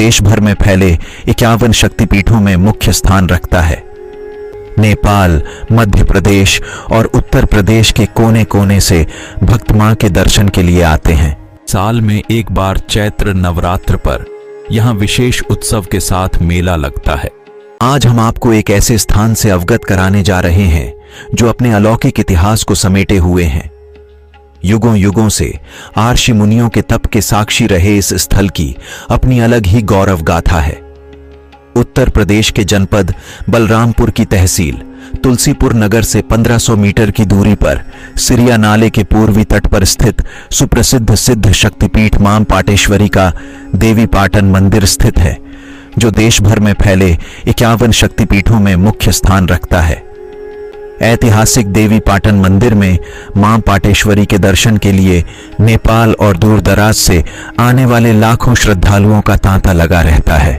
देश भर में फैले 51 शक्तिपीठों में मुख्य स्थान रखता है। नेपाल, मध्य प्रदेश और उत्तर प्रदेश के कोने कोने से भक्त मां के दर्शन के लिए आते हैं। साल में एक बार चैत्र नवरात्र पर यहाँ विशेष उत्सव के साथ मेला लगता है। आज हम आपको एक ऐसे स्थान से अवगत कराने जा रहे हैं जो अपने अलौकिक इतिहास को समेटे हुए हैं। युगों युगों से आर्षि मुनियों के तप के साक्षी रहे इस स्थल की अपनी अलग ही गौरव गाथा है। उत्तर प्रदेश के जनपद बलरामपुर की तहसील तुलसीपुर नगर से 1500 मीटर की दूरी पर सिरिया नाले के पूर्वी तट पर स्थित सुप्रसिद्ध सिद्ध शक्तिपीठ मां पाटेश्वरी का देवी पाटन मंदिर स्थित है, जो देश भर में फैले 51 शक्तिपीठों में मुख्य स्थान रखता है। ऐतिहासिक देवी पाटन मंदिर में मां पाटेश्वरी के दर्शन के लिए नेपाल और दूर दराज से आने वाले लाखों श्रद्धालुओं का तांता लगा रहता है।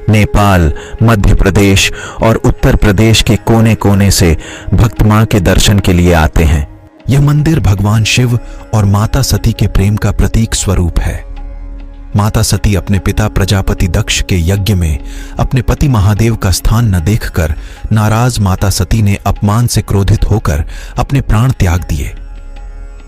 नेपाल, मध्य प्रदेश और उत्तर प्रदेश के कोने कोने से भक्त मां के दर्शन के लिए आते हैं। यह मंदिर भगवान शिव और माता सती के प्रेम का प्रतीक स्वरूप है। माता सती अपने पिता प्रजापति दक्ष के यज्ञ में अपने पति महादेव का स्थान न देखकर नाराज माता सती ने अपमान से क्रोधित होकर अपने प्राण त्याग दिए।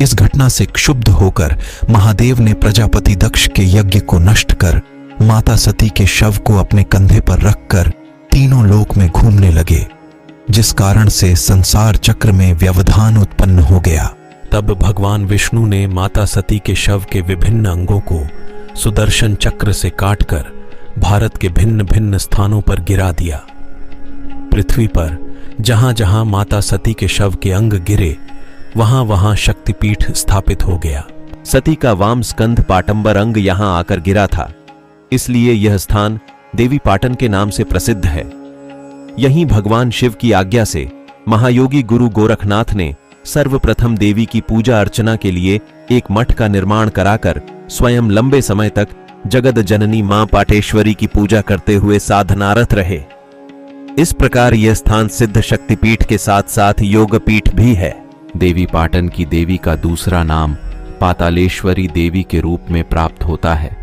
इस घटना से क्षुब्ध होकर महादेव ने प्रजापति दक्ष के यज्ञ को नष्ट कर माता सती के शव को अपने कंधे पर रखकर तीनों लोक में घूमने लगे, जिस कारण से संसार चक्र में व्यवधान उत्पन्न हो गया। तब भगवान विष्णु ने माता सती के शव के विभिन्न अंगों को सुदर्शन चक्र से काटकर भारत के भिन्न भिन्न स्थानों पर गिरा दिया। पृथ्वी पर जहां जहां माता सती के शव के अंग गिरे, वहां वहां शक्तिपीठ स्थापित हो गया। सती का वाम स्कंध पाटंबर अंग यहां आकर गिरा था, इसलिए यह स्थान देवी पाटन के नाम से प्रसिद्ध है। यहीं भगवान शिव की आज्ञा से महायोगी गुरु गोरखनाथ ने सर्वप्रथम देवी की पूजा अर्चना के लिए एक मठ का निर्माण कराकर स्वयं लंबे समय तक जगत जननी मां पाटेश्वरी की पूजा करते हुए साधनारत रहे। इस प्रकार यह स्थान सिद्ध शक्तिपीठ के साथ साथ योगपीठ भी है। देवी पाटन की देवी का दूसरा नाम पातालेश्वरी देवी के रूप में प्राप्त होता है।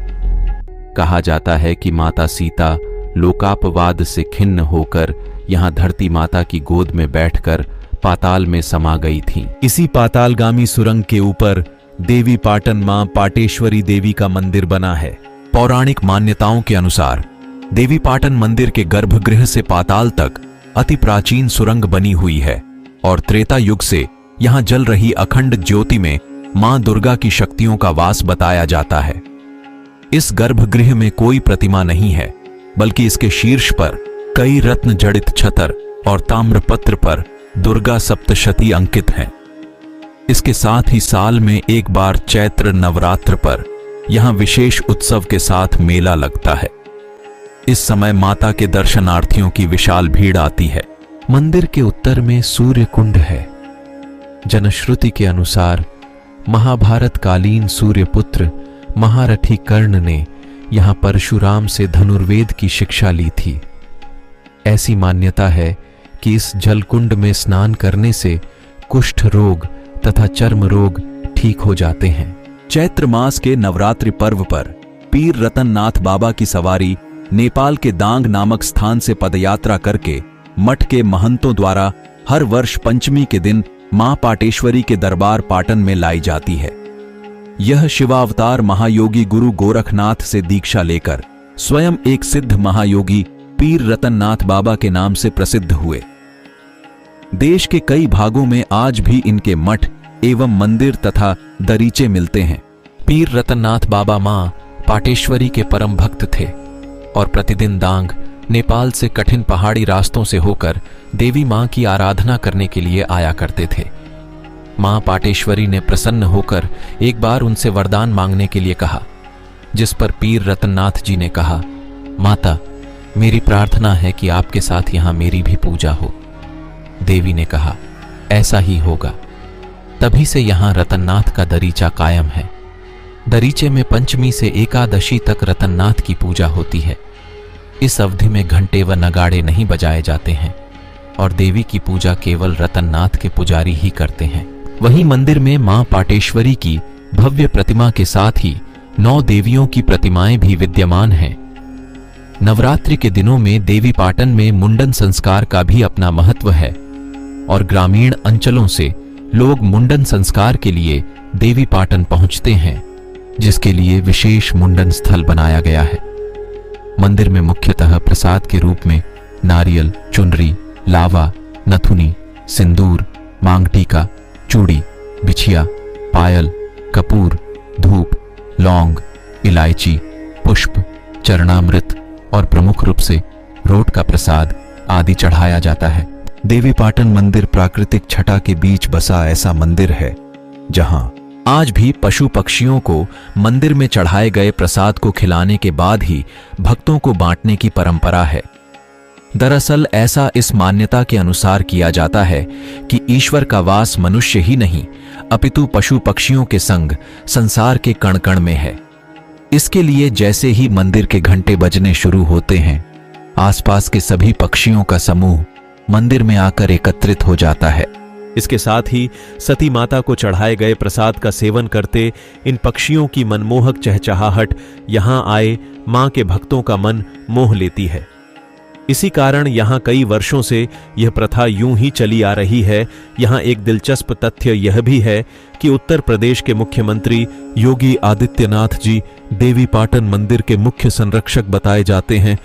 कहा जाता है कि माता सीता लोकापवाद से खिन्न होकर यहां धरती माता की गोद में बैठकर पाताल में समा गई थीं। इसी पातालगामी सुरंग के ऊपर देवी पाटन मां पाटेश्वरी देवी का मंदिर बना है। पौराणिक मान्यताओं के अनुसार देवी पाटन मंदिर के गर्भगृह से पाताल तक अति प्राचीन सुरंग बनी हुई है और त्रेता युग से यहां जल रही अखंड ज्योति में मां दुर्गा की शक्तियों का वास बताया जाता है। इस गर्भगृह में कोई प्रतिमा नहीं है, बल्कि इसके शीर्ष पर कई रत्न जड़ित छतर और ताम्रपत्र पर दुर्गा सप्तशती अंकित हैं। इसके साथ ही साल में एक बार चैत्र नवरात्र पर यहां विशेष उत्सव के साथ मेला लगता है। इस समय माता के दर्शनार्थियों की विशाल भीड़ आती है। मंदिर के उत्तर में सूर्य कुंड है। जनश्रुति के अनुसार महाभारत कालीन सूर्यपुत्र महारथी कर्ण ने यहां परशुराम से धनुर्वेद की शिक्षा ली थी। ऐसी मान्यता है कि इस जलकुंड में स्नान करने से कुष्ठ रोग तथा चर्म रोग ठीक हो जाते हैं। चैत्र मास के नवरात्रि पर्व पर पीर रतननाथ बाबा की सवारी नेपाल के दांग नामक स्थान से पदयात्रा करके मठ के महंतों द्वारा हर वर्ष पंचमी के दिन मां पाटेश्वरी के दरबार पाटन में लाई जाती है। यह शिवावतार महायोगी गुरु गोरखनाथ से दीक्षा लेकर स्वयं एक सिद्ध महायोगी पीर रतननाथ बाबा के नाम से प्रसिद्ध हुए। देश के कई भागों में आज भी इनके मठ एवं मंदिर तथा दरीचे मिलते हैं। पीर रतननाथ बाबा मां पाटेश्वरी के परम भक्त थे और प्रतिदिन दांग नेपाल से कठिन पहाड़ी रास्तों से होकर देवी मां की आराधना करने के लिए आया करते थे। मां पाटेश्वरी ने प्रसन्न होकर एक बार उनसे वरदान मांगने के लिए कहा, जिस पर पीर रतननाथ जी ने कहा, माता, मेरी प्रार्थना है कि आपके साथ यहां मेरी भी पूजा हो। देवी ने कहा, ऐसा ही होगा। तभी से यहां रतननाथ का दरीचा कायम है। दरीचे में पंचमी से एकादशी तक रतननाथ की पूजा होती है। इस अवधि में घंटे व नगाड़े नहीं बजाए जाते हैं और देवी की पूजा केवल रतननाथ के पुजारी ही करते हैं। वहीं मंदिर में मां पाटेश्वरी की भव्य प्रतिमा के साथ ही 9 देवियों की प्रतिमाएं भी विद्यमान हैं। नवरात्रि के दिनों में देवीपाटन में मुंडन संस्कार का भी अपना महत्व है और ग्रामीण अंचलों से लोग मुंडन संस्कार के लिए देवीपाटन पहुंचते हैं, जिसके लिए विशेष मुंडन स्थल बनाया गया है। मंदिर में मुख्यतः प्रसाद के रूप में नारियल, चुनरी, लावा, नथुनी, सिंदूर, मांग टीका, चूड़ी, बिछिया, पायल, कपूर, धूप, लौंग, इलायची, पुष्प, चरणामृत और प्रमुख रूप से रोट का प्रसाद आदि चढ़ाया जाता है। देवीपाटन मंदिर प्राकृतिक छटा के बीच बसा ऐसा मंदिर है जहां आज भी पशु पक्षियों को मंदिर में चढ़ाए गए प्रसाद को खिलाने के बाद ही भक्तों को बांटने की परंपरा है। दरअसल ऐसा इस मान्यता के अनुसार किया जाता है कि ईश्वर का वास मनुष्य ही नहीं अपितु पशु पक्षियों के संग संसार के कण कण में है। इसके लिए जैसे ही मंदिर के घंटे बजने शुरू होते हैं, आसपास के सभी पक्षियों का समूह मंदिर में आकर एकत्रित हो जाता है। इसके साथ ही सती माता को चढ़ाए गए प्रसाद का सेवन करते इन पक्षियों की मनमोहक चहचहाहट यहां आए मां के भक्तों का मन मोह लेती है। इसी कारण यहां कई वर्षों से यह प्रथा यूं ही चली आ रही है। यहां एक दिलचस्प तथ्य यह भी है कि उत्तर प्रदेश के मुख्यमंत्री योगी आदित्यनाथ जी देवीपाटन मंदिर के मुख्य संरक्षक बताए जाते हैं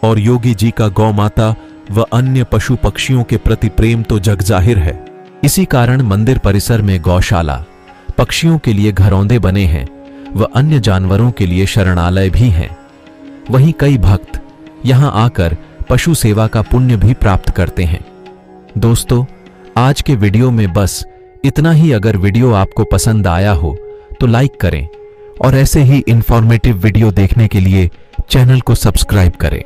और योगी जी का गौ माता व अन्य पशु पक्षियों के प्रति प्रेम तो जग जाहिर है। इसी कारण मंदिर परिसर में गौशाला, पक्षियों के लिए घरौंदे बने हैं व अन्य जानवरों के लिए शरणालय भी हैं। वहीं कई भक्त यहां आकर पशु सेवा का पुण्य भी प्राप्त करते हैं। दोस्तों, आज के वीडियो में बस इतना ही। अगर वीडियो आपको पसंद आया हो तो लाइक करें और ऐसे ही इंफॉर्मेटिव वीडियो देखने के लिए चैनल को सब्सक्राइब करें।